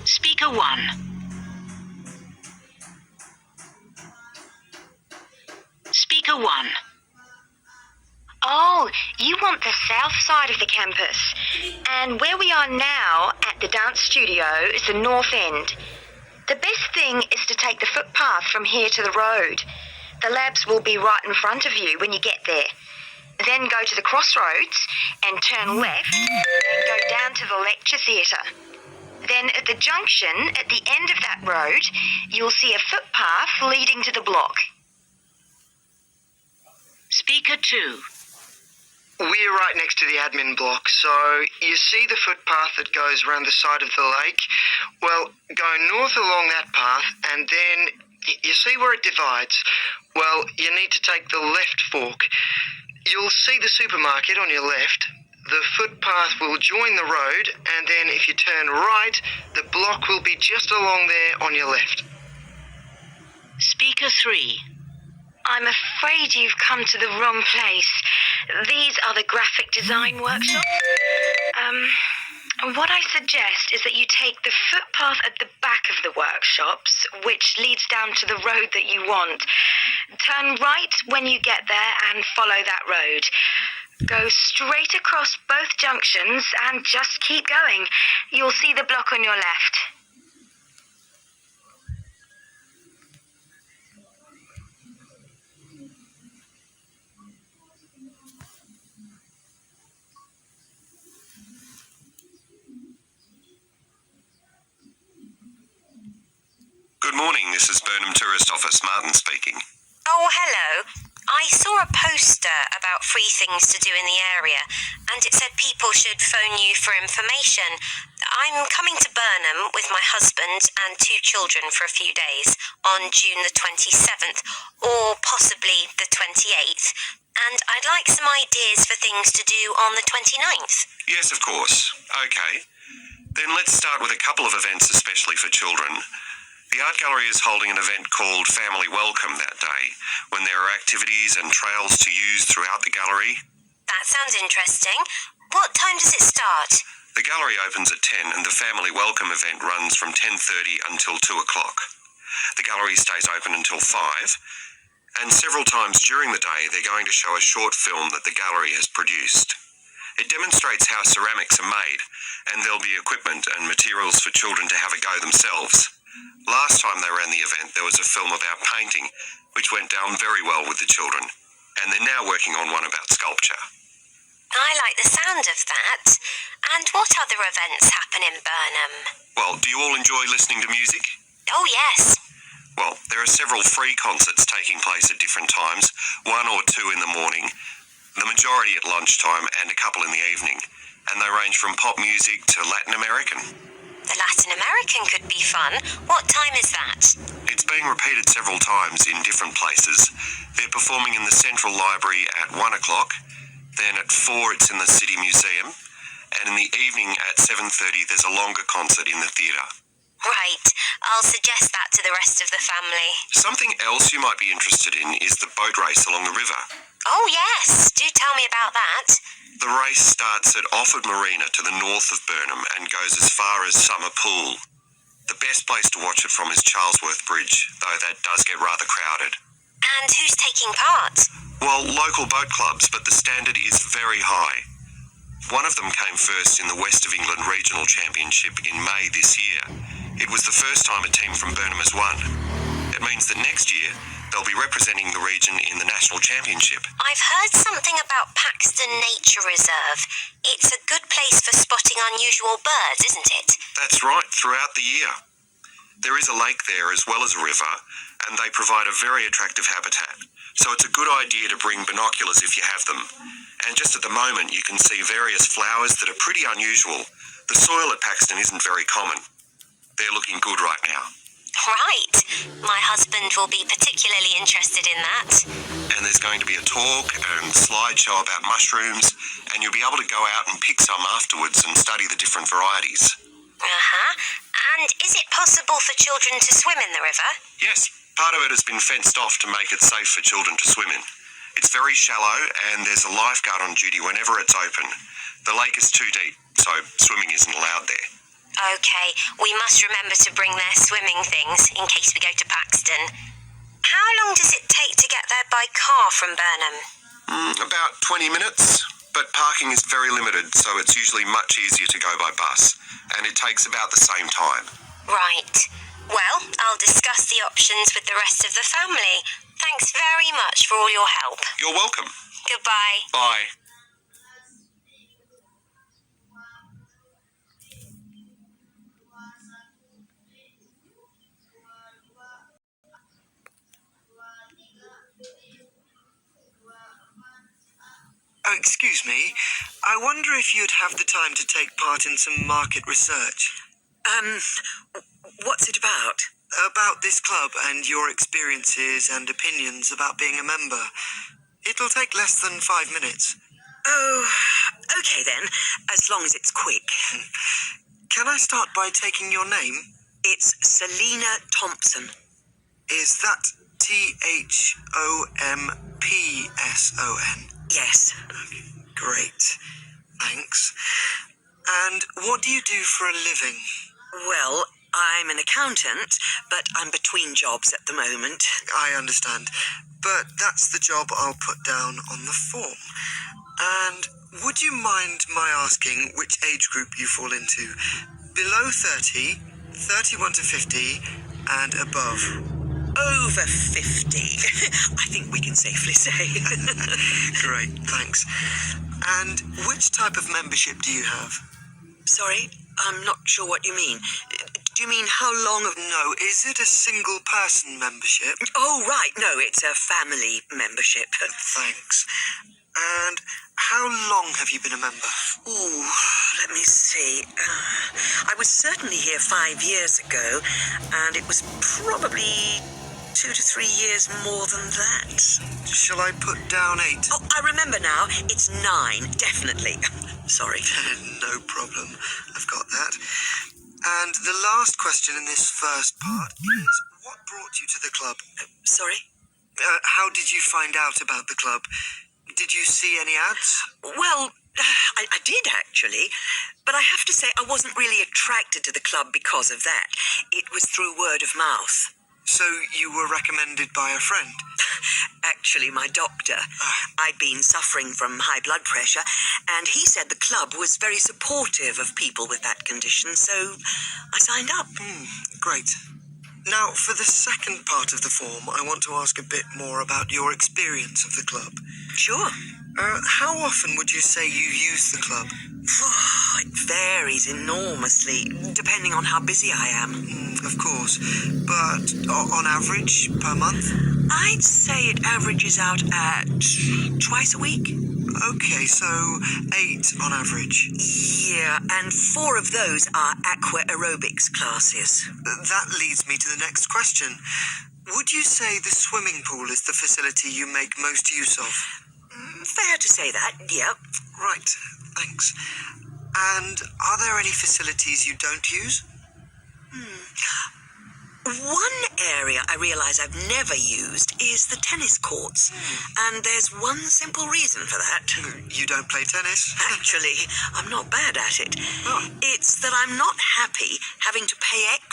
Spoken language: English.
Speaker 1. Speaker 1. Oh, you want the south side of the campus. And where we are now at the dance studio is the north end. The best thing is to take the footpath from here to the road. The labs will be right in front of you when you get there. Then go to the crossroads and turn left and go down to the lecture theatre. Then at the junction, at the end of that road, you'll see a footpath leading to the block. Speaker 2. We're right next to the admin block, so you see the footpath that goes around the side of the lake? Well, go north along that path, and then you see where it divides? Well, you need to take the left fork. You'll see the supermarket on your left. The footpath will join the road, and then if you turn right, the block will be just along there on your left. Speaker 3. I'm afraid you've come to the wrong place. These are the graphic design workshops. What I suggest is that you take the footpath at the back of the workshops, which leads down to the road that you want. Turn right when you get there and follow that road. Go straight across both junctions and just keep going. You'll see the block on your left. Good morning, this is Burnham Tourist Office, Martin speaking. Oh, hello. I saw a poster about free things to do in the area, and it said people should phone you for information. I'm coming to Burnham with my husband and 2 children for a few days on June the 27th, or possibly the 28th, and I'd like some ideas for things to do on the 29th. Yes, of course. Okay. Then let's start with a couple of events especially for children. The art gallery is holding an event called Family Welcome that day, when there are activities and trails to use throughout the gallery. That sounds interesting. What time does it start? The gallery opens at 10 and the Family Welcome event runs from 10:30 until 2 o'clock. The gallery stays open until 5, and several times during the day they're going to show a short film that the gallery has produced. It demonstrates how ceramics are made, and there'll be equipment and materials for children to have a go themselves. Last time they ran the event, there was a film about painting, which went down very well with the children, and they're now working on one about sculpture. I like the sound of that. And what other events happen in Burnham? Well, do you all enjoy listening to music? Oh, yes. Well, there are several free concerts taking place at different times, 1 or 2 in the morning, the majority at lunchtime and a couple in the evening, and they range from pop music to Latin American. The Latin American could be fun. What time is that? It's being repeated several times in different places. They're performing in the Central Library at 1 o'clock, then at 4 it's in the City Museum, and in the evening at 7:30 there's a longer concert in the theatre. Right. I'll suggest that to the rest of the family. Something else you might be interested in is the boat race along the river. Oh, yes. Do tell me about that. The race starts at Offord Marina to the north of Burnham and goes as far as Summer Pool. The best place to watch it from is Charlesworth Bridge, though that does get rather crowded. And who's taking part? Well, local boat clubs, but the standard is very high. One of them came first in the West of England Regional Championship in May this year. It was the first time a team from Burnham has won. It means that next year they'll be representing the region in the National Championship. I've heard something about Paxton Nature Reserve. It's a good place for spotting unusual birds, isn't it? That's right, throughout the year. There is a lake there as well as a river, and they provide a very attractive habitat. So it's a good idea to bring binoculars if you have them. And just at the moment you can see various flowers that are pretty unusual. The soil at Paxton isn't very common. They're looking good right now. Right. My husband will be particularly interested in that. And there's going to be a talk and slideshow about mushrooms, and you'll be able to go out and pick some afterwards and study the different varieties. Uh-huh. And is it possible for children to swim in the river? Yes, part of it has been fenced off to make it safe for children to swim in. It's very shallow, and there's a lifeguard on duty whenever it's open. The lake is too deep, so swimming isn't allowed there. Okay, we must remember to bring their swimming things in case we go to Paxton. How long does it take to get there by car from Burnham? About 20 minutes, but parking is very limited, so it's usually much easier to go by bus, and it takes about the same time. Right. Well, I'll discuss the options with the rest of the family. Thanks very much for all your help. You're welcome. Goodbye. Bye. Oh, excuse me. I wonder if you'd have the time to take part in some market research. What's it about? About this club and your experiences and opinions about being a member. It'll take less than 5 minutes. Oh, okay then, as long as it's quick. Can I start by taking your name? It's Selina Thompson. Is that Thompson? Yes. Great. Thanks. And what do you do for a living? Well, I'm an accountant, but I'm between jobs at the moment. I understand. But that's the job I'll put down on the form. And would you mind my asking which age group you fall into? Below 30, 31 to 50, and above. Over 50. I think we can safely say. Great, thanks. And which type of membership do you have? Sorry, I'm not sure what you mean. Do you mean how long of... No, is it a single person membership? Oh, right, no, it's a family membership. Thanks. And how long have you been a member? Ooh, let me see. I was certainly here 5 years ago, and it was probably 2 to 3 years more than that. Shall I put down 8? Oh, I remember now. It's 9, definitely. Sorry. No problem. I've got that. And the last question in this first part is, what brought you to the club? Sorry? How did you find out about the club? Did you see any ads? Well, I did actually, but I have to say I wasn't really attracted to the club because of that. It was through word of mouth. So you were recommended by a friend? Actually, my doctor. I'd been suffering from high blood pressure, and he said the club was very supportive of people with that condition, so I signed up. Great. Now, for the second part of the form, I want to ask a bit more about your experience of the club. Sure. How often would you say you use the club? It varies enormously, depending on how busy I am. Of course. But on average, per month? I'd say it averages out at twice a week. Okay, so 8 on average. Yeah, and 4 of those are aqua aerobics classes. That leads me to the next question. Would you say the swimming pool is the facility you make most use of? Fair to say that, yeah. Right, thanks. And are there any facilities you don't use? One area I realise I've never used is the tennis courts. And there's one simple reason for that. You don't play tennis? Actually, I'm not bad at it. Oh. It's that I'm not happy having to pay extra